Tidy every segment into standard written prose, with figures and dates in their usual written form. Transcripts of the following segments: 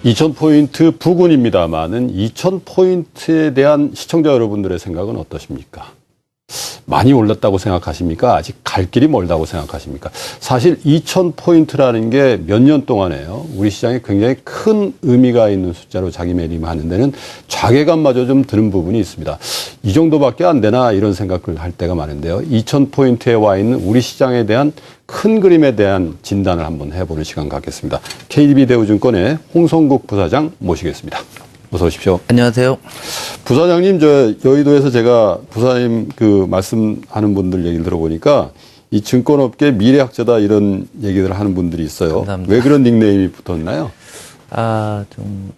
2000포인트 부근입니다만은 2000포인트에 대한 시청자 여러분들의 생각은 어떠십니까? 많이 올랐다고 생각하십니까? 아직 갈 길이 멀다고 생각하십니까? 사실 2000포인트라는 게 몇 년 동안에요. 우리 시장에 굉장히 큰 의미가 있는 숫자로 자기매김하는 데는 자괴감마저 좀 드는 부분이 있습니다. 이 정도밖에 안 되나 이런 생각을 할 때가 많은데요. 2000포인트에 와 있는 우리 시장에 대한 큰 그림에 대한 진단을 한번 해보는 시간 갖겠습니다. KDB대우증권의 홍성국 부사장 모시겠습니다. 어서 오십시오. 안녕하세요. 부사장님, 저 여의도에서 제가 부사님 그 말씀하는 분들 얘기를 들어보니까 이 증권업계 미래학자다 이런 얘기를 하는 분들이 있어요. 감사합니다. 왜 그런 닉네임이 붙었나요? 좀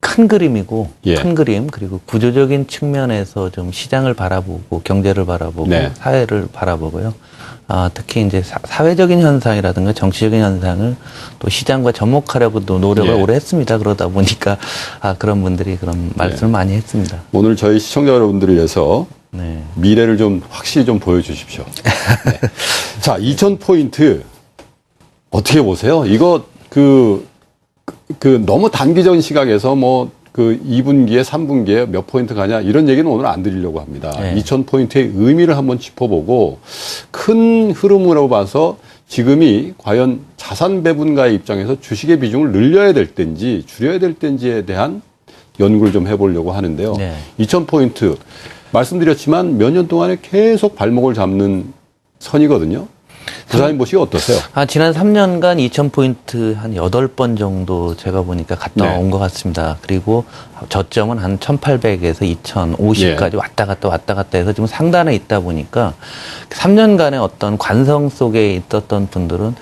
큰 그림이고, 예. 큰 그림, 그리고 구조적인 측면에서 좀 시장을 바라보고, 경제를 바라보고, 네. 사회를 바라보고요. 특히 이제 사회적인 현상이라든가 정치적인 현상을 또 시장과 접목하려고도 노력을 예. 오래 했습니다. 그러다 보니까, 그런 분들이 그런 말씀을 많이 했습니다. 오늘 저희 시청자 여러분들을 위해서 네. 미래를 좀 확실히 좀 보여주십시오. 네. 자, 2000포인트 어떻게 보세요? 이거 너무 단기적인 시각에서 뭐 그 2분기에 3분기에 몇 포인트 가냐 이런 얘기는 오늘 안 드리려고 합니다. 네. 2000포인트의 의미를 한번 짚어보고 큰 흐름으로 봐서 지금이 과연 자산 배분가의 입장에서 주식의 비중을 늘려야 될 때인지 줄여야 될 때인지에 대한 연구를 좀 해보려고 하는데요. 네. 2000포인트 말씀드렸지만 몇 년 동안에 계속 발목을 잡는 선이거든요. 부사님 보시기 어떠세요? 지난 3년간 2000포인트 한 8번 정도 제가 보니까 갔다 네. 온 것 같습니다. 그리고 저점은 한 1800에서 2050까지 예. 왔다 갔다 해서 지금 상단에 있다 보니까 3년간의 어떤 관성 속에 있었던 분들은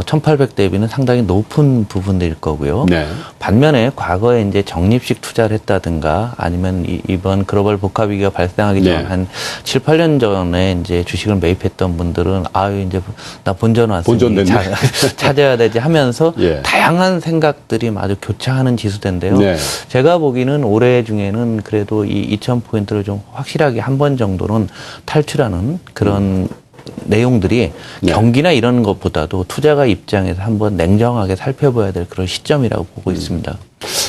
1800 대비는 상당히 높은 부분들일 거고요. 네. 반면에 과거에 이제 적립식 투자를 했다든가 아니면 이번 글로벌 복합 위기가 발생하기 전 네. 한 7, 8년 전에 이제 주식을 매입했던 분들은 이제 나 본전 왔으니 본전 됐네. 찾아야 되지 하면서 예. 다양한 생각들이 마주 교차하는 지수대인데요. 네. 제가 보기에는 올해 중에는 그래도 이 2000포인트를 좀 확실하게 한 번 정도는 탈출하는 그런 내용들이 네. 경기나 이런 것보다도 투자가 입장에서 한번 냉정하게 살펴봐야 될 그런 시점이라고 보고 있습니다.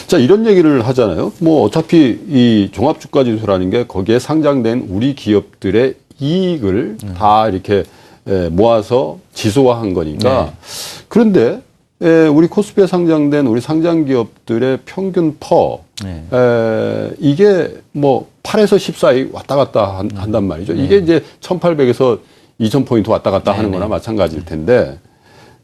자, 이런 얘기를 하잖아요. 뭐 어차피 이 종합주가지수라는 게 거기에 상장된 우리 기업들의 이익을 다 이렇게 모아서 지수화한 거니까. 네. 그런데 우리 코스피에 상장된 우리 상장 기업들의 평균 네. 이게 뭐 8에서 10 사이 왔다 갔다 한단 말이죠. 이게 이제 1800에서 2000포인트 왔다 갔다 하는 거나 마찬가지일 텐데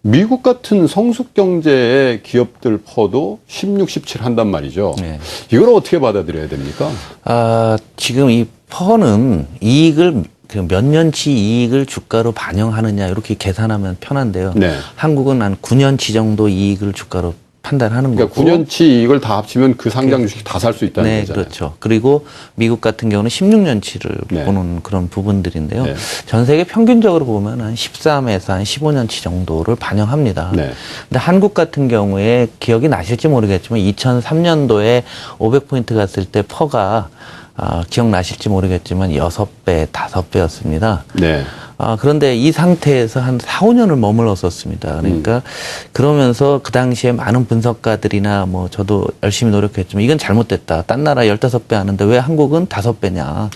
미국 같은 성숙 경제의 기업들 퍼도 16, 17 한단 말이죠. 네. 이걸 어떻게 받아들여야 됩니까? 지금 이 퍼는 이익을 몇 년치 이익을 주가로 반영하느냐 이렇게 계산하면 편한데요. 네. 한국은 한 9년치 정도 이익을 주가로 판단하는 그러니까 거고. 9년치 이익을 다 합치면 그 상장 주식 다 살 수 있다는 네, 거잖아요. 그렇죠. 그리고 미국 같은 경우는 16년치를 네. 보는 그런 부분들인데요. 네. 전 세계 평균적으로 보면 한 13에서 한 15년치 정도를 반영합니다. 네. 근데 한국 같은 경우에 기억이 나실지 모르겠지만 2003년도에 500포인트 갔을 때 퍼가 기억나실지 모르겠지만 6배, 5배였습니다. 네. 그런데 이 상태에서 한 4, 5년을 머물렀었습니다. 그러니까 그러면서 그 당시에 많은 분석가들이나 뭐 저도 열심히 노력했지만 이건 잘못됐다. 딴 나라 15배 하는데 왜 한국은 5배냐.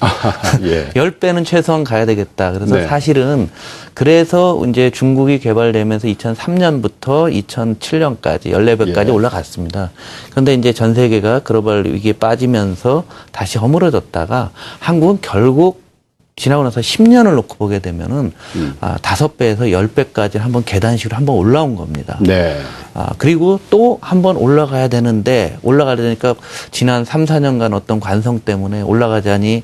예. 10배는 최소한 가야 되겠다. 그래서 네. 사실은 그래서 이제 중국이 개발되면서 2003년부터 2007년까지 14배까지 예. 올라갔습니다. 그런데 이제 전 세계가 글로벌 위기에 빠지면서 다시 허물어졌다가 한국은 결국 지나고 나서 10년을 놓고 보게 되면은 5배에서 10배까지 한번 계단식으로 한번 올라온 겁니다. 네. 그리고 또 한번 올라가야 되는데 올라가야 되니까 지난 3, 4년간 어떤 관성 때문에 올라가자니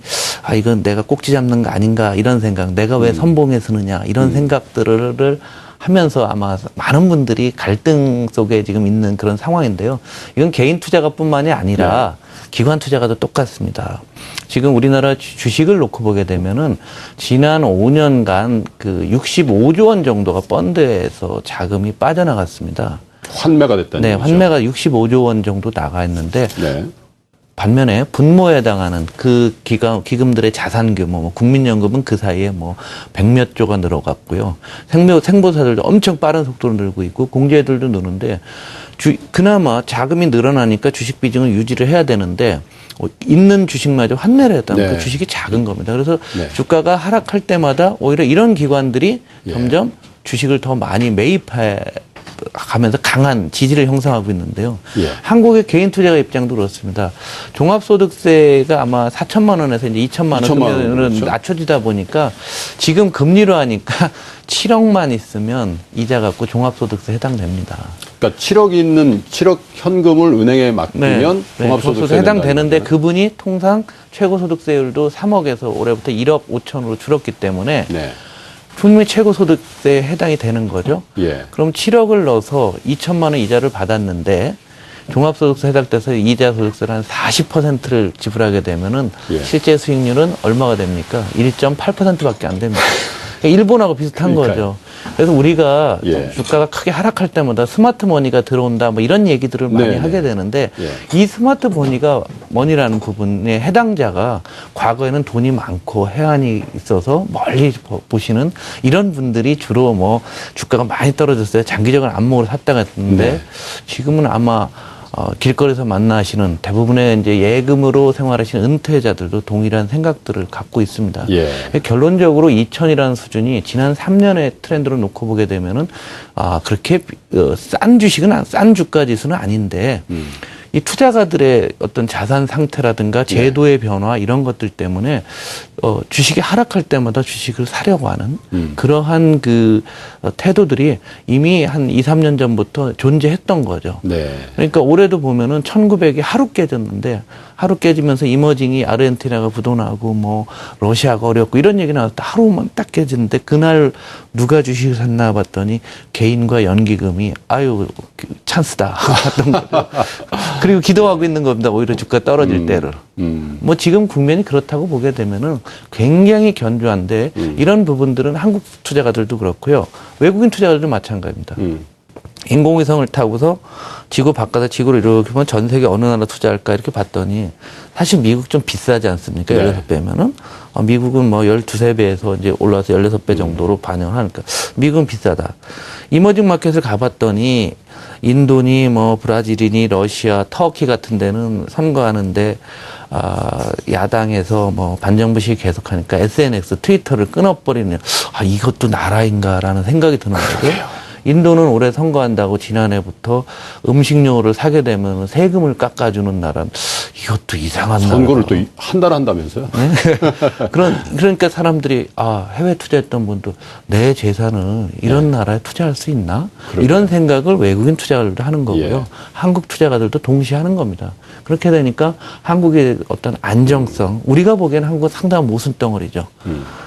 이건 내가 꼭지 잡는 거 아닌가 이런 생각, 내가 왜 선봉에 서느냐 이런 생각들을 하면서 아마 많은 분들이 갈등 속에 지금 있는 그런 상황인데요. 이건 개인 투자가 뿐만이 아니라 기관 투자가도 똑같습니다. 지금 우리나라 주식을 놓고 보게 되면은 지난 5년간 그 65조 원 정도가 펀드에서 자금이 빠져나갔습니다. 환매가 됐다는 네, 얘기죠. 환매가 65조 원 정도 나가 있는데 네. 반면에 분모에 해당하는 그 기금들의 자산 규모, 뭐 국민연금은 그 사이에 뭐 100몇 조가 늘어갔고요. 생보사들도 엄청 빠른 속도로 늘고 있고 공제들도 느는데 그나마 자금이 늘어나니까 주식 비중을 유지를 해야 되는데 있는 주식마저 환매를 했다면 네. 그 주식이 작은 겁니다. 그래서 네. 주가가 하락할 때마다 오히려 이런 기관들이 점점 주식을 더 많이 매입해 가면서 강한 지지를 형성하고 있는데요. 예. 한국의 개인 투자가 입장도 그렇습니다. 종합소득세가 아마 4천만 원에서 이제 2천만 원 그렇죠. 낮춰지다 보니까 지금 금리로 하니까 7억만 있으면 이자 갖고 종합소득세 해당됩니다. 그러니까 7억 현금을 은행에 맡기면 종합소득세 해당되는데 그분이 통상 최고소득세율도 3억에서 올해부터 1억 5천으로 줄었기 때문에 네. 분명히 최고소득세에 해당이 되는 거죠. 예. 그럼 7억을 넣어서 2천만 원 이자를 받았는데 종합소득세 해당돼서 이자 소득세를 한 40%를 지불하게 되면은 예. 실제 수익률은 얼마가 됩니까? 1.8%밖에 안 됩니다. 그러니까 일본하고 비슷한 그러니까요. 거죠. 그래서 우리가 예. 주가가 크게 하락할 때마다 스마트 머니가 들어온다 뭐 이런 얘기들을 많이 네네. 하게 되는데 예. 이 스마트 머니라는 부분에 해당자가 과거에는 돈이 많고 해안이 있어서 멀리 보시는 이런 분들이 주로 뭐 주가가 많이 떨어졌어요. 장기적인 안목으로 샀다가 했는데 네. 지금은 아마 길거리에서 만나시는 대부분의 이제 예금으로 생활하시는 은퇴자들도 동일한 생각들을 갖고 있습니다. 예. 결론적으로 2천이라는 수준이 지난 3년의 트렌드로 놓고 보게 되면은 그렇게 싼 주식은 싼 주가 지수는 아닌데 이 투자가들의 어떤 자산 상태라든가 제도의 변화 이런 것들 때문에 주식이 하락할 때마다 주식을 사려고 하는 그러한 그 태도들이 이미 한 2, 3년 전부터 존재했던 거죠. 네. 그러니까 올해도 보면은 1900이 하루 깨졌는데 하루 깨지면서 이머징이 아르헨티나가 부도나고 뭐 러시아가 어렵고 이런 얘기 나왔다. 하루만 딱 깨지는데 그날 누가 주식을 샀나 봤더니 개인과 연기금이 아유 찬스다 했던 거죠. 그리고 기도하고 있는 겁니다. 오히려 주가 떨어질 때를. 뭐 지금 국면이 그렇다고 보게 되면은 굉장히 견조한데 이런 부분들은 한국 투자가들도 그렇고요. 외국인 투자가들도 마찬가지입니다. 인공위성을 타고서 지구 바깥에 지구를 이렇게 보면 전 세계 어느 나라 투자할까 이렇게 봤더니 사실 미국 좀 비싸지 않습니까? 네. 16배면은. 미국은 뭐 12~13배에서 이제 올라와서 16배 정도로 반영하니까 미국은 비싸다. 이머징 마켓을 가봤더니 인도니 뭐 브라질이니 러시아, 터키 같은 데는 선거하는데 야당에서 뭐 반정부식 계속하니까 SNS, 트위터를 끊어버리는 이것도 나라인가라는 생각이 드는 거죠. 인도는 올해 선거한다고 지난해부터 음식료를 사게 되면 세금을 깎아주는 나라. 이것도 이상한 나라. 선거를 또 한 달 한다면서요? 네? 그러니까 사람들이 해외 투자했던 분도 내 재산을 이런 나라에 투자할 수 있나? 그러게요. 이런 생각을 외국인 투자가들도 하는 거고요. 예. 한국 투자가들도 동시에 하는 겁니다. 그렇게 되니까 한국의 어떤 안정성, 우리가 보기에는 한국은 상당한 모순덩어리죠.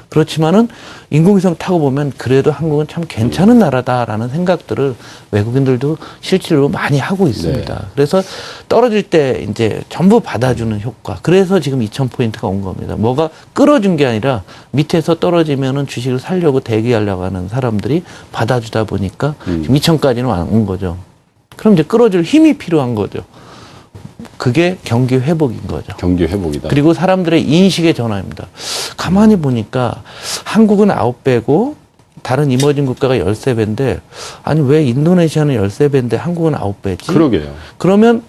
그렇지만은 인공위성 타고 보면 그래도 한국은 참 괜찮은 나라다라는 생각들을 외국인들도 실질로 많이 하고 있습니다. 네. 그래서 떨어질 때 이제 전부 받아주는 효과. 그래서 지금 2,000포인트가 온 겁니다. 뭐가 끌어준 게 아니라 밑에서 떨어지면은 주식을 살려고 대기하려고 하는 사람들이 받아주다 보니까 지금 2,000까지는 온 거죠. 그럼 이제 끌어줄 힘이 필요한 거죠. 그게 경기 회복인 거죠. 경기 회복이다. 그리고 사람들의 인식의 전환입니다. 가만히 보니까 한국은 9배고 다른 이머징 국가가 13배인데 아니 왜 인도네시아는 13배인데 한국은 9배지? 그러게요. 그러면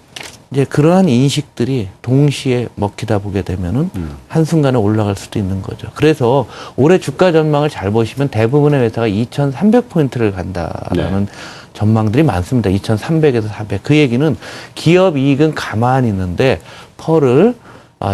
이제 그러한 인식들이 동시에 먹히다 보게 되면은 한순간에 올라갈 수도 있는 거죠. 그래서 올해 주가 전망을 잘 보시면 대부분의 회사가 2,300포인트를 간다라는 전망들이 많습니다. 2,300에서 400. 그 얘기는 기업 이익은 가만히 있는데 펄을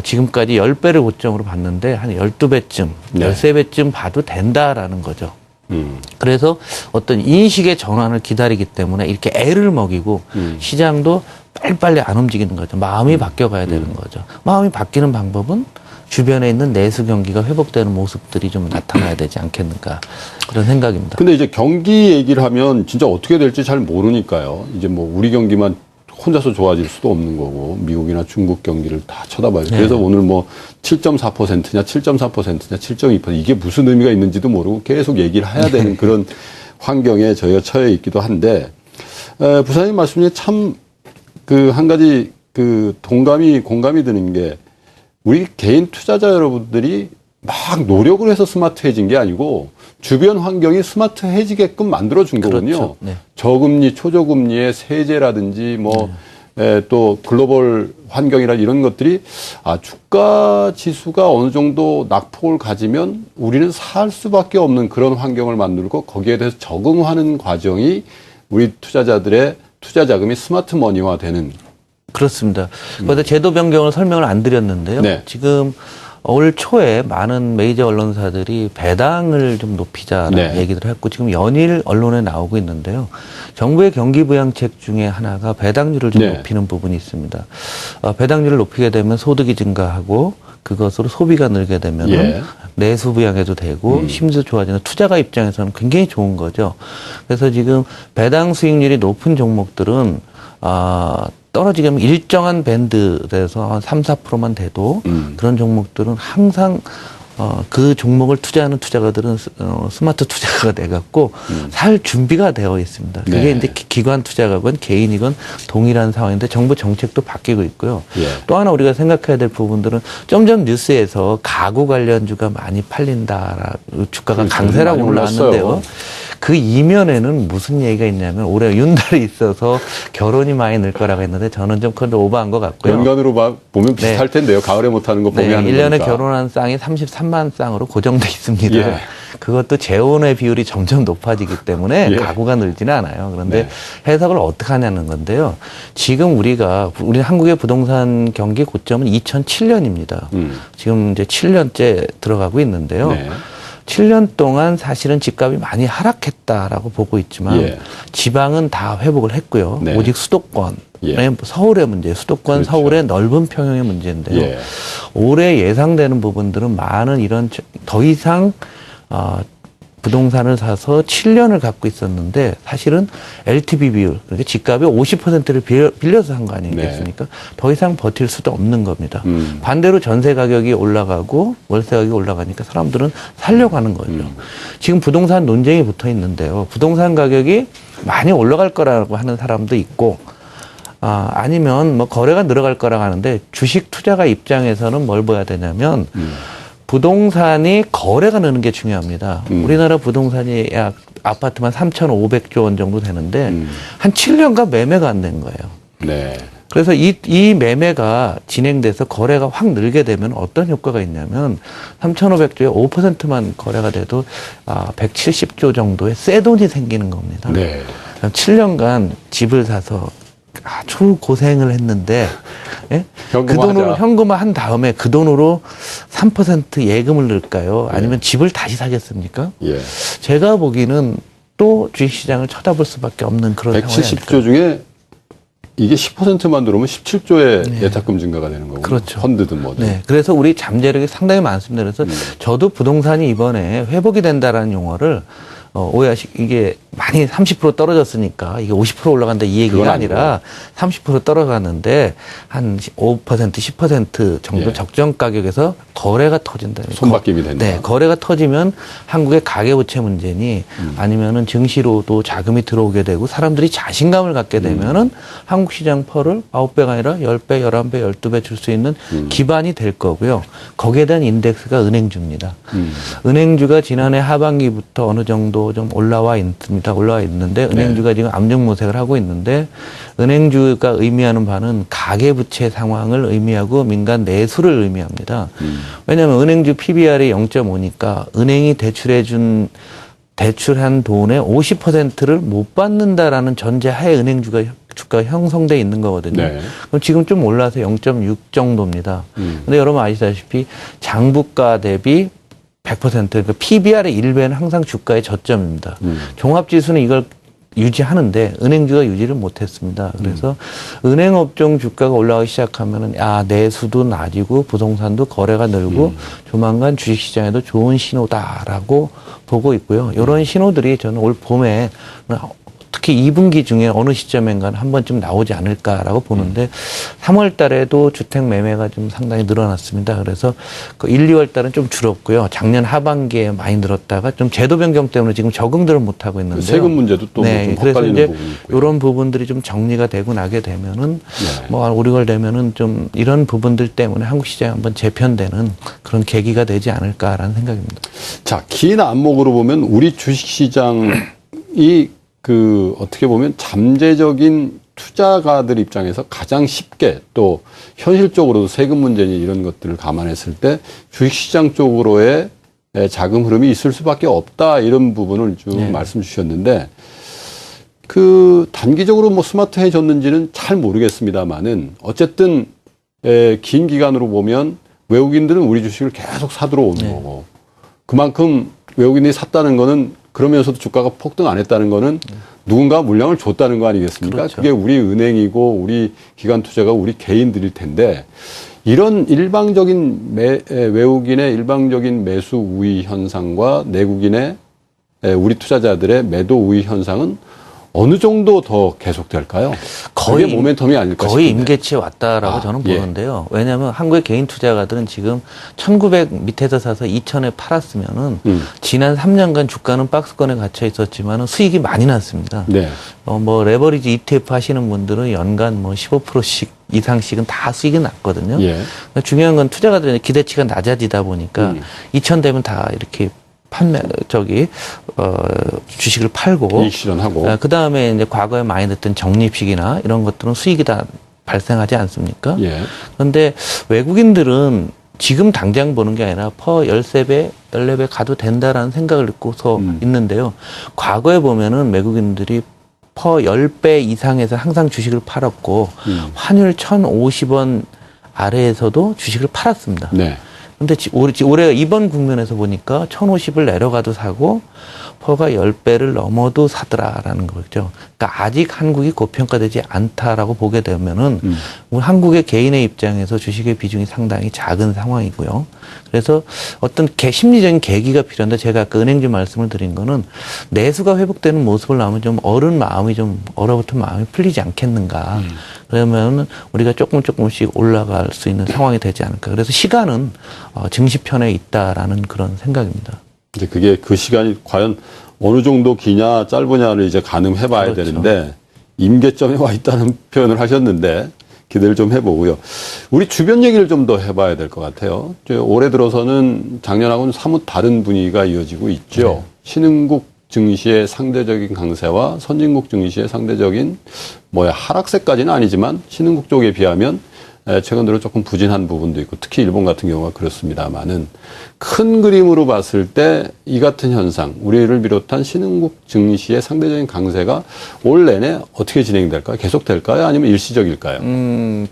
지금까지 10배를 고점으로 봤는데 한 12배쯤, 네. 13배쯤 봐도 된다라는 거죠. 음. 그래서 어떤 인식의 전환을 기다리기 때문에 이렇게 애를 먹이고 시장도 빨리빨리 안 움직이는 거죠. 마음이 바뀌어가야 되는 거죠. 마음이 바뀌는 방법은 주변에 있는 내수 경기가 회복되는 모습들이 좀 나타나야 되지 않겠는가 그런 생각입니다. 근데 이제 경기 얘기를 하면 진짜 어떻게 될지 잘 모르니까요. 이제 뭐 우리 경기만 혼자서 좋아질 수도 없는 거고 미국이나 중국 경기를 다 쳐다봐요. 그래서 오늘 뭐 7.4%냐 7.4%냐 7.2% 이게 무슨 의미가 있는지도 모르고 계속 얘기를 해야 되는 그런 환경에 저희가 처해 있기도 한데 부사님 말씀 중에 참 그 한 가지 공감이 드는 게 우리 개인 투자자 여러분들이 막 노력을 해서 스마트해진 게 아니고 주변 환경이 스마트해지게끔 만들어준 거거든요. 그렇죠. 네. 저금리, 초저금리의 세제라든지 또 글로벌 환경이라 이런 것들이 주가 지수가 어느 정도 낙폭을 가지면 우리는 살 수밖에 없는 그런 환경을 만들고 거기에 대해서 적응하는 과정이 우리 투자자들의 투자 자금이 스마트 머니화되는. 그렇습니다. 그래서 제도 변경을 설명을 안 드렸는데요. 네. 지금 올 초에 많은 메이저 언론사들이 배당을 좀 높이자라는 네. 얘기를 했고 지금 연일 언론에 나오고 있는데요. 정부의 경기 부양책 중에 하나가 배당률을 좀 네. 높이는 부분이 있습니다. 배당률을 높이게 되면 소득이 증가하고 그것으로 소비가 늘게 되면 예. 내수 부양해도 되고 심도 좋아지는 투자가 입장에서는 굉장히 좋은 거죠. 그래서 지금 배당 수익률이 높은 종목들은 떨어지게 하면 일정한 밴드에서 한 3, 4%만 돼도 그런 종목들은 항상 그 종목을 투자하는 투자가들은 스마트 투자가가 돼갖고 살 준비가 되어 있습니다. 그게 네. 이제 기관 투자가건 개인이건 동일한 상황인데 정부 정책도 바뀌고 있고요. 예. 또 하나 우리가 생각해야 될 부분들은 점점 뉴스에서 가구 관련주가 많이 팔린다, 주가가 그렇죠. 강세라고 많이 올라왔는데요. 올랐어요. 그 이면에는 무슨 얘기가 있냐면 올해 윤달이 있어서 결혼이 많이 늘 거라고 했는데 저는 좀 그건 오버한 것 같고요. 연간으로 보면 비슷할 텐데요. 가을에 못하는 거 봄에 네, 하는 1년에 거니까. 결혼한 쌍이 33만 쌍으로 고정돼 있습니다. 예. 그것도 재혼의 비율이 점점 높아지기 때문에 예. 가구가 늘지는 않아요. 그런데 네. 해석을 어떻게 하냐는 건데요. 지금 우리 한국의 부동산 경기 고점은 2007년입니다. 지금 이제 7년째 들어가고 있는데요. 네. 7년 동안 사실은 집값이 많이 하락했다라고 보고 있지만 예. 지방은 다 회복을 했고요. 네. 오직 수도권, 예. 서울의 문제, 수도권 그렇죠. 서울의 넓은 평형의 문제인데요. 예. 올해 예상되는 부분들은 많은 이런 더 이상 부동산을 사서 7년을 갖고 있었는데 사실은 LTV 비율, 그러니까 집값의 50%를 빌려서 산 거 아니겠습니까? 네. 더 이상 버틸 수도 없는 겁니다. 음. 반대로 전세 가격이 올라가고 월세 가격이 올라가니까 사람들은 살려고 하는 거죠. 지금 부동산 논쟁이 붙어 있는데요. 부동산 가격이 많이 올라갈 거라고 하는 사람도 있고 아니면 뭐 거래가 늘어갈 거라고 하는데 주식 투자가 입장에서는 뭘 봐야 되냐면 부동산이 거래가 느는 게 중요합니다. 우리나라 부동산이 약 아파트만 3,500조 원 정도 되는데 한 7년간 매매가 안 된 거예요. 네. 그래서 이 매매가 진행돼서 거래가 확 늘게 되면 어떤 효과가 있냐면 3,500조에 5%만 거래가 돼도 170조 정도의 새 돈이 생기는 겁니다. 네. 7년간 집을 사서 아주 고생을 했는데 예? 그 현금화하자. 돈으로 현금화한 다음에 그 돈으로 3% 예금을 넣을까요? 아니면 집을 다시 사겠습니까? 예. 제가 보기에는 또 주식시장을 쳐다볼 수밖에 없는 그런 상황이 170조 중에 이게 10%만 들어오면 17조의 예탁금 증가가 되는 거고. 그렇죠. 펀드든 뭐든. 네, 그래서 우리 잠재력이 상당히 많습니다. 그래서 저도 부동산이 이번에 회복이 된다라는 용어를 이게 많이 30% 떨어졌으니까 이게 50% 올라간다 이 얘기가 그건 아니라 30% 떨어가는데 한 5%, 10% 정도 예. 적정 가격에서 거래가 터진다. 손바뀜이 된다. 네, 거래가 터지면 한국의 가계부채 문제니 아니면은 증시로도 자금이 들어오게 되고 사람들이 자신감을 갖게 되면은 한국 시장 펄을 9배가 아니라 10배, 11배, 12배 줄 수 있는 기반이 될 거고요. 거기에 대한 인덱스가 은행주입니다. 은행주가 지난해 하반기부터 어느 정도 좀 올라와 있는데 은행주가 지금 암정모색을 하고 있는데 은행주가 의미하는 바는 가계부채 상황을 의미하고 민간 내수를 의미합니다. 왜냐하면 은행주 PBR이 0.5니까 은행이 대출한 돈의 50%를 못 받는다라는 전제하에 은행주가 주가 형성돼 있는 거거든요. 네. 그럼 지금 좀 올라서 0.6 정도입니다. 근데 여러분 아시다시피 장부가 대비 100% 그러니까 PBR의 1배는 항상 주가의 저점입니다. 종합지수는 이걸 유지하는데 은행주가 유지를 못했습니다. 그래서 은행업종 주가가 올라가기 시작하면은 내수도 낮이고 부동산도 거래가 늘고 조만간 주식시장에도 좋은 신호다라고 보고 있고요. 이런 신호들이 저는 올 봄에 특히 2분기 중에 어느 시점인가 한 번쯤 나오지 않을까라고 보는데 3월 달에도 주택 매매가 좀 상당히 늘어났습니다. 그래서 그 1, 2월 달은 좀 줄었고요. 작년 하반기에 많이 늘었다가 좀 제도 변경 때문에 지금 적응들을 못 하고 있는데요. 세금 문제도 또 좀 그래서 헛갈리는 이제 부분이 있고요. 이런 부분들이 좀 정리가 되고 나게 되면은 뭐 5, 6월 되면은 좀 이런 부분들 때문에 한국 시장이 한번 재편되는 그런 계기가 되지 않을까라는 생각입니다. 자, 긴 안목으로 보면 우리 주식시장이 그 어떻게 보면 잠재적인 투자가들 입장에서 가장 쉽게 또 현실적으로도 세금 문제니 이런 것들을 감안했을 때 주식시장 쪽으로의 자금 흐름이 있을 수밖에 없다 이런 부분을 쭉 말씀 주셨는데 그 단기적으로 뭐 스마트해졌는지는 잘 모르겠습니다만은 어쨌든 긴 기간으로 보면 외국인들은 우리 주식을 계속 사들어 오는 거고 그만큼 외국인들이 샀다는 거는 그러면서도 주가가 폭등 안 했다는 거는 누군가 물량을 줬다는 거 아니겠습니까? 그렇죠. 그게 우리 은행이고 우리 기관 투자가 우리 개인들일 텐데 이런 일방적인 외국인의 일방적인 매수 우위 현상과 내국인의 우리 투자자들의 매도 우위 현상은 어느 정도 더 계속될까요? 거의 그게 모멘텀이 아닐까 거의 싶은데. 임계치에 왔다라고 저는 보는데요. 왜냐하면 한국의 개인 투자가들은 지금 1,900 밑에서 사서 2,000에 팔았으면은 지난 3년간 주가는 박스권에 갇혀 있었지만은 수익이 많이 났습니다. 네. 뭐 레버리지 ETF 하시는 분들은 연간 뭐 15%씩 이상씩은 다 수익이 났거든요. 예. 그러니까 중요한 건 투자가들의 기대치가 낮아지다 보니까 2,000 되면 다 이렇게 주식을 팔고. 이익 실현하고. 그 다음에 이제 과거에 많이 됐던 적립식이나 이런 것들은 수익이 다 발생하지 않습니까? 예. 그런데 외국인들은 지금 당장 보는 게 아니라 퍼 13배, 14배 가도 된다라는 생각을 갖고서 있는데요. 과거에 보면은 외국인들이 퍼 10배 이상에서 항상 주식을 팔았고, 환율 1,050원 아래에서도 주식을 팔았습니다. 네. 근데 올해 이번 국면에서 보니까 1,050을 내려가도 사고 퍼가 10배를 넘어도 사더라라는 거죠. 그러니까 아직 한국이 고평가되지 않다라고 보게 되면은 우리 한국의 개인의 입장에서 주식의 비중이 상당히 작은 상황이고요. 그래서 어떤 심리적인 계기가 필요한데 제가 아까 은행주 말씀을 드린 거는 내수가 회복되는 모습을 나오면 좀 얼어붙은 마음이 풀리지 않겠는가. 그러면 우리가 조금씩 올라갈 수 있는 상황이 되지 않을까. 그래서 시간은 증시편에 있다라는 그런 생각입니다. 이제 그게 그 시간이 과연 어느 정도 기냐 짧으냐를 이제 가늠해 봐야 그렇죠. 되는데 임계점에 와 있다는 표현을 하셨는데 기대를 좀 해보고요. 우리 주변 얘기를 좀 더 해봐야 될 것 같아요. 올해 들어서는 작년하고는 사뭇 다른 분위기가 이어지고 있죠. 네. 신흥국 증시의 상대적인 강세와 선진국 증시의 상대적인 하락세까지는 아니지만 신흥국 쪽에 비하면 최근 들어 조금 부진한 부분도 있고 특히 일본 같은 경우가 그렇습니다만은 큰 그림으로 봤을 때 이 같은 현상, 우리를 비롯한 신흥국 증시의 상대적인 강세가 올 내내 어떻게 진행될까요? 계속될까요? 아니면 일시적일까요?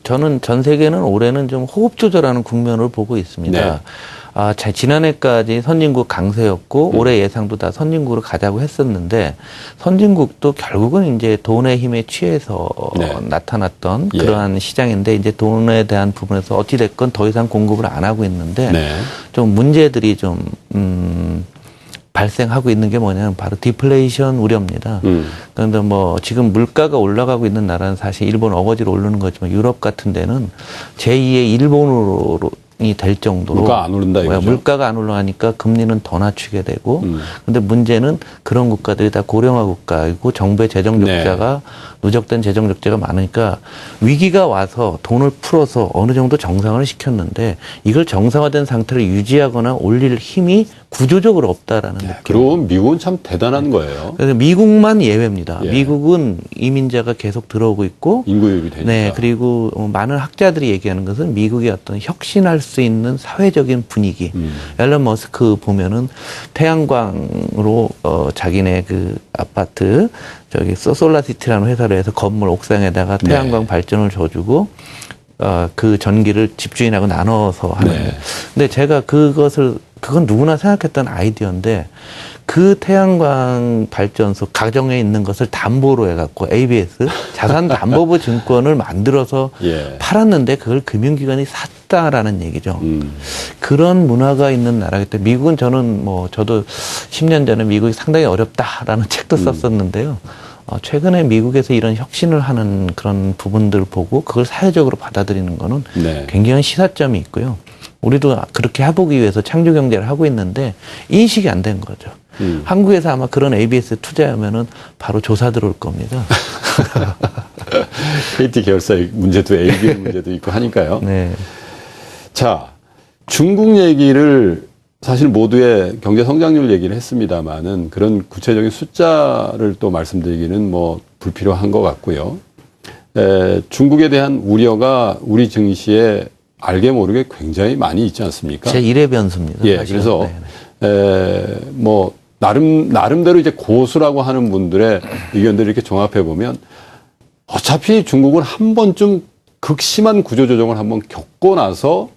저는 전 세계는 올해는 좀 호흡 조절하는 국면을 보고 있습니다. 네. 지난해까지 선진국 강세였고 올해 예상도 다 선진국으로 가자고 했었는데 선진국도 결국은 이제 돈의 힘에 취해서 나타났던 그러한 시장인데 이제 돈에 대한 부분에서 어찌 됐건 더 이상 공급을 안 하고 있는데 좀 문제들이 좀 발생하고 있는 게 뭐냐면 바로 디플레이션 우려입니다. 그런데 지금 물가가 올라가고 있는 나라는 사실 일본 어거지로 오르는 거지만 유럽 같은 데는 제2의 일본으로 될 정도로 물가 안 오른다 이거죠. 물가가 안 올라가니까 금리는 더 낮추게 되고 근데 문제는 그런 국가들이 다 고령화 국가이고 정부의 재정 적자가 누적된 재정 적자가 많으니까 위기가 와서 돈을 풀어서 어느 정도 정상화를 시켰는데 이걸 정상화된 상태를 유지하거나 올릴 힘이 구조적으로 없다라는 느낌. 그리고 미국은 참 대단한 거예요. 그래서 미국만 예외입니다. 미국은 이민자가 계속 들어오고 있고 인구 유입이 되니까. 네, 그리고 많은 학자들이 얘기하는 것은 미국의 어떤 혁신할 수 있는 사회적인 분위기. 앨런 머스크 보면은 태양광으로 자기네 그 아파트 솔라시티라는 회사를 해서 건물 옥상에다가 태양광 발전을 줘주고 그 전기를 집주인하고 나눠서 하는. 근데 제가 그건 누구나 생각했던 아이디어인데 그 태양광 발전소 가정에 있는 것을 담보로 해갖고 ABS 자산담보부 증권을 만들어서 팔았는데 그걸 금융기관이 샀다라는 얘기죠. 그런 문화가 있는 나라기 때문에 미국은 저도 10년 전에 미국이 상당히 어렵다라는 책도 썼었는데요. 최근에 미국에서 이런 혁신을 하는 그런 부분들을 보고 그걸 사회적으로 받아들이는 거는 네. 굉장한 시사점이 있고요. 우리도 그렇게 해보기 위해서 창조 경제를 하고 있는데 인식이 안 된 거죠. 한국에서 아마 그런 ABS 투자하면은 바로 조사 들어올 겁니다. KT 계열사의 문제도 ABM 문제도 있고 하니까요. 네. 자, 중국 얘기를 사실 모두의 경제 성장률 얘기를 했습니다만은 그런 구체적인 숫자를 또 말씀드리기는 뭐 불필요한 것 같고요. 중국에 대한 우려가 우리 증시에 알게 모르게 굉장히 많이 있지 않습니까? 제 1의 변수입니다. 예, 사실은. 그래서 네. 뭐 나름대로 이제 고수라고 하는 분들의 의견들을 이렇게 종합해 보면 어차피 중국은 한 번쯤 극심한 구조조정을 한번 겪고 나서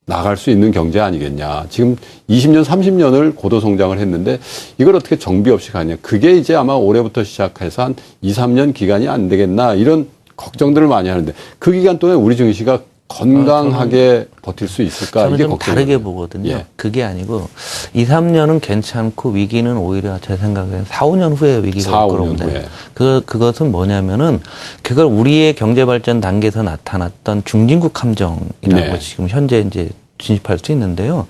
나갈 수 있는 경제 아니겠냐. 지금 20년, 30년을 고도성장을 했는데 이걸 어떻게 정비 없이 가냐. 그게 이제 아마 올해부터 시작해서 한 2, 3년 기간이 안 되겠나. 이런 걱정들을 많이 하는데 그 기간 동안에 우리 증시가 건강하게 버틸 수 있을까? 저는 이게 좀 걱정이에요. 다르게 보거든요. 예. 그게 아니고 2, 3년은 괜찮고 위기는 오히려 제 생각엔 4, 5년 후에 위기가 4, 올 5년 거라고 후에. 그것은 뭐냐면은 그걸 우리의 경제 발전 단계에서 나타났던 중진국 함정이라고 네. 지금 현재 이제 진입할 수 있는데요.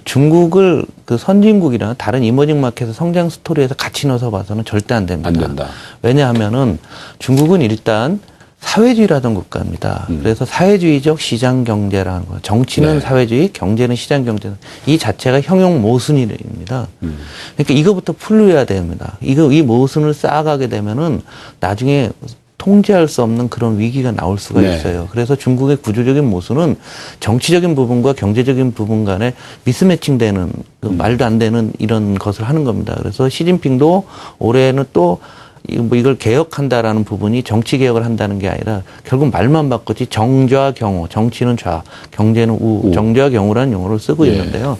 중국을 그 선진국이나 다른 이머징 마켓의 성장 스토리에서 같이 넣어서 봐서는 절대 안 됩니다. 안 된다. 왜냐하면은 중국은 일단 사회주의라던 국가입니다. 그래서 사회주의적 시장 경제라는 거. 정치는 네. 사회주의, 경제는 시장 경제. 이 자체가 형용 모순입니다. 그러니까 이거부터 풀려야 됩니다. 이 모순을 쌓아가게 되면은 나중에 통제할 수 없는 그런 위기가 나올 수가 네. 있어요. 그래서 중국의 구조적인 모순은 정치적인 부분과 경제적인 부분 간에 미스매칭되는 그 말도 안 되는 이런 것을 하는 겁니다. 그래서 시진핑도 올해는 또 이걸 개혁한다라는 부분이 정치 개혁을 한다는 게 아니라 결국 말만 바꿨지 정좌 경우, 정치는 좌, 경제는 우, 정좌 경우라는 용어를 쓰고 예. 있는데요.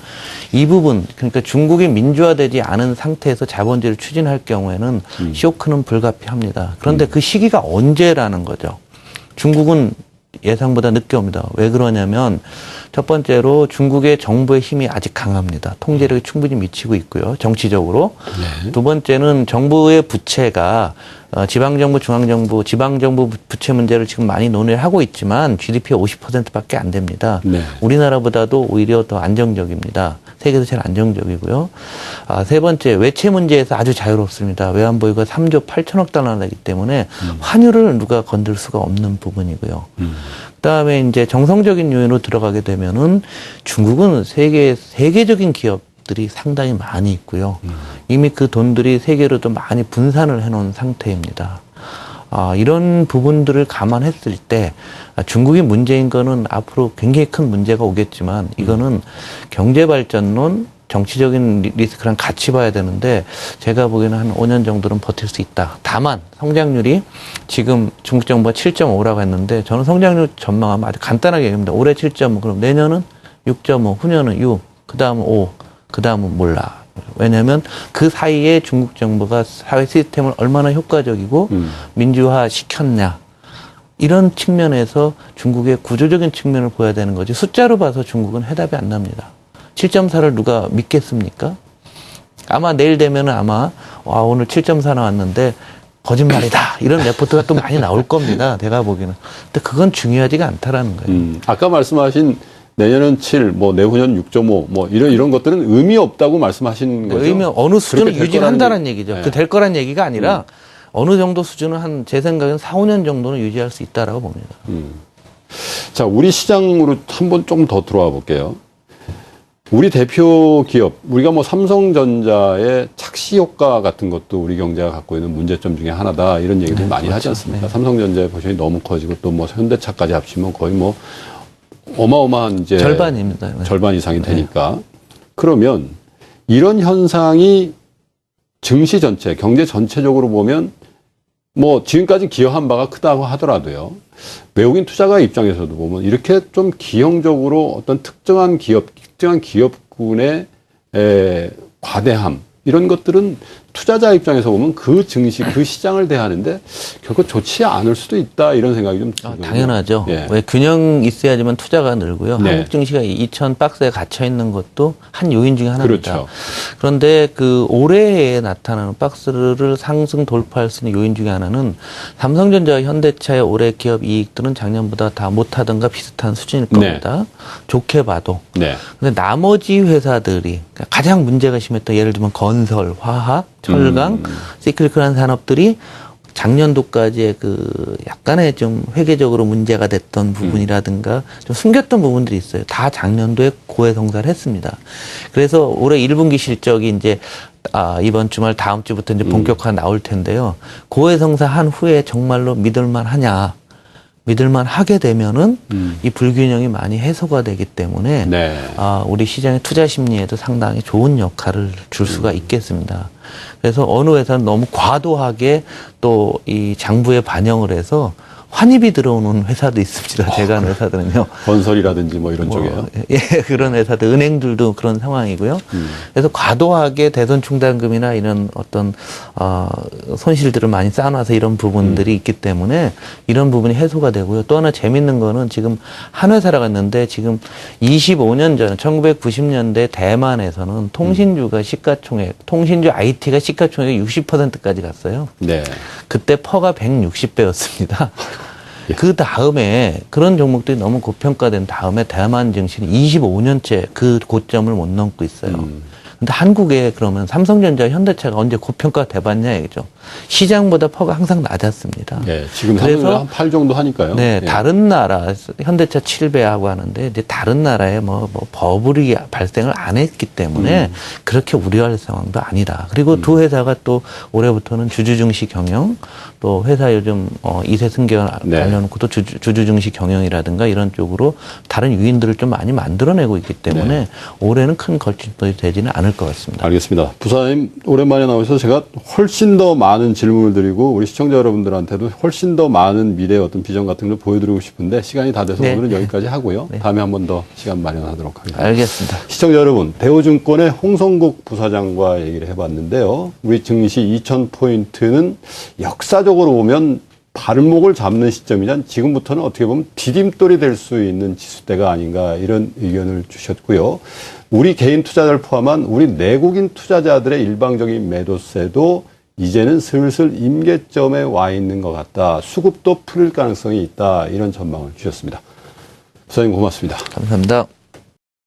이 부분, 그러니까 중국이 민주화되지 않은 상태에서 자본주의를 추진할 경우에는 쇼크는 불가피합니다. 그런데 그 시기가 언제라는 거죠. 중국은 예상보다 늦게 옵니다. 왜 그러냐면 첫 번째로 중국의 정부의 힘이 아직 강합니다. 통제력이 충분히 미치고 있고요. 정치적으로. 네. 두 번째는 정부의 부채가 지방정부, 중앙정부, 지방정부 부채 문제를 지금 많이 논의를 하고 있지만 GDP의 50%밖에 안 됩니다. 네. 우리나라보다도 오히려 더 안정적입니다. 세계에서 제일 안정적이고요. 세 번째, 외채 문제에서 아주 자유롭습니다. 외환보유가 3조 8천억 달러이기 때문에 환율을 누가 건들 수가 없는 부분이고요. 그다음에 이제 정성적인 요인으로 들어가게 되면은 중국은 세계적인 기업들이 상당히 많이 있고요. 이미 그 돈들이 세계로도 많이 분산을 해놓은 상태입니다. 이런 부분들을 감안했을 때 중국이 문제인 거는 앞으로 굉장히 큰 문제가 오겠지만 이거는 경제발전론, 정치적인 리스크랑 같이 봐야 되는데 제가 보기에는 한 5년 정도는 버틸 수 있다. 다만 성장률이 지금 중국 정부가 7.5라고 했는데 저는 성장률 전망하면 아주 간단하게 얘기합니다. 올해 7.5, 그럼 내년은 6.5, 후년은 6, 그 다음은 5, 그 다음은 몰라. 왜냐하면 그 사이에 중국 정부가 사회 시스템을 얼마나 효과적이고 민주화 시켰냐. 이런 측면에서 중국의 구조적인 측면을 보여야 되는 거지. 숫자로 봐서 중국은 해답이 안 납니다. 7.4를 누가 믿겠습니까? 아마 내일 되면은 아마 오늘 7.4 나왔는데 거짓말이다. 이런 레포트가 또 많이 나올 겁니다. 내가 보기에는. 근데 그건 중요하지가 않다라는 거예요. 아까 말씀하신 내년은 7, 뭐 내후년 6.5, 뭐 이런 것들은 의미 없다고 말씀하신 거죠. 의미 어느 수준을 그렇게 될 유지한다는 거라는 얘기죠. 네. 그 될 거란 얘기가 아니라 어느 정도 수준은 한 제 생각엔 4, 5년 정도는 유지할 수 있다라고 봅니다. 자, 우리 시장으로 한번 좀 더 들어와 볼게요. 우리 대표 기업, 우리가 뭐 삼성전자의 착시 효과 같은 것도 우리 경제가 갖고 있는 문제점 중에 하나다. 이런 얘기들 많이 그렇죠. 하지 않습니까? 네. 삼성전자의 포션이 너무 커지고 또 뭐 현대차까지 합치면 거의 뭐 어마어마한 이제 절반입니다. 네. 절반 이상이 되니까. 그러면 이런 현상이 증시 전체, 경제 전체적으로 보면 뭐 지금까지 기여한 바가 크다고 하더라도요. 외국인 투자가 입장에서도 보면 이렇게 좀 기형적으로 어떤 특정한 기업군의 과대함 이런 것들은 투자자 입장에서 보면 그 증시, 그 시장을 대하는데 결코 좋지 않을 수도 있다 이런 생각이 좀 들거든요. 당연하죠. 예. 왜 균형 있어야지만 투자가 늘고요. 네. 한국 증시가 2천 박스에 갇혀 있는 것도 한 요인 중에 하나입니다. 그렇죠. 그런데 그 올해에 나타나는 박스를 상승 돌파할 수 있는 요인 중에 하나는 삼성전자와 현대차의 올해 기업 이익들은 작년보다 다 못하던가 비슷한 수준일 겁니다. 좋게 봐도. 네. 근데 나머지 회사들이 그러니까 가장 문제가 심했던 예를 들면 건설, 화학, 철강, 시클리컬한 산업들이 작년도까지의 그 약간의 좀 회계적으로 문제가 됐던 부분이라든가 좀 숨겼던 부분들이 있어요. 다 작년도에 고해성사를 했습니다. 그래서 올해 1분기 실적이 이제 이번 주말 다음 주부터 이제 본격화 나올 텐데요. 고해성사한 후에 정말로 믿을만 하냐. 믿을만 하게 되면은 이 불균형이 많이 해소가 되기 때문에 네. 우리 시장의 투자 심리에도 상당히 좋은 역할을 줄 수가 있겠습니다. 그래서 어느 회사는 너무 과도하게 또 이 장부에 반영을 해서 환입이 들어오는 회사도 있습니다. 제가 아는 회사들은요. 건설이라든지 뭐 이런 쪽이에요. 예, 그런 회사들, 은행들도 그런 상황이고요. 그래서 과도하게 대손 충당금이나 이런 어떤, 손실들을 많이 쌓아놔서 이런 부분들이 있기 때문에 이런 부분이 해소가 되고요. 또 하나 재밌는 거는 지금 한 회사라고 했는데 지금 25년 전, 1990년대 대만에서는 통신주가 시가총액, 통신주 IT가 시가총액 60%까지 갔어요. 네. 그때 퍼가 160배였습니다. 그 다음에 그런 종목들이 너무 고평가된 다음에 대만 증시는 25년째 그 고점을 못 넘고 있어요. 근데 한국에 그러면 삼성전자, 현대차가 언제 고평가 돼봤냐 이거죠. 시장보다 퍼가 항상 낮았습니다. 예, 지금 그래서 한 8 정도 하니까요. 네, 예. 다른 나라 현대차 7배하고 하는데 이제 다른 나라에 뭐 버블이 발생을 안 했기 때문에 그렇게 우려할 상황도 아니다. 그리고 두 회사가 또 올해부터는 주주증시 경영, 또 회사 요즘 2세 승계와 네. 관련해서 또 주주증시 경영이라든가 이런 쪽으로 다른 유인들을 좀 많이 만들어내고 있기 때문에 네. 올해는 큰 걸림돌이 되지는 않을 것 같습니다. 알겠습니다. 부사님 오랜만에 나오셔서 제가 훨씬 더 많은 질문을 드리고 우리 시청자 여러분들한테도 훨씬 더 많은 미래의 어떤 비전 같은 걸 보여드리고 싶은데 시간이 다 돼서 네. 오늘은 여기까지 하고요. 네. 다음에 한 번 더 시간 마련하도록 하겠습니다. 알겠습니다. 시청자 여러분, 대우증권의 홍성국 부사장과 얘기를 해봤는데요. 우리 증시 2000포인트는 역사적으로 보면 발목을 잡는 시점이자 지금부터는 어떻게 보면 디딤돌이 될 수 있는 지수대가 아닌가 이런 의견을 주셨고요. 우리 개인 투자자를 포함한 우리 내국인 투자자들의 일방적인 매도세도 이제는 슬슬 임계점에 와 있는 것 같다. 수급도 풀릴 가능성이 있다. 이런 전망을 주셨습니다. 부사님 고맙습니다. 감사합니다.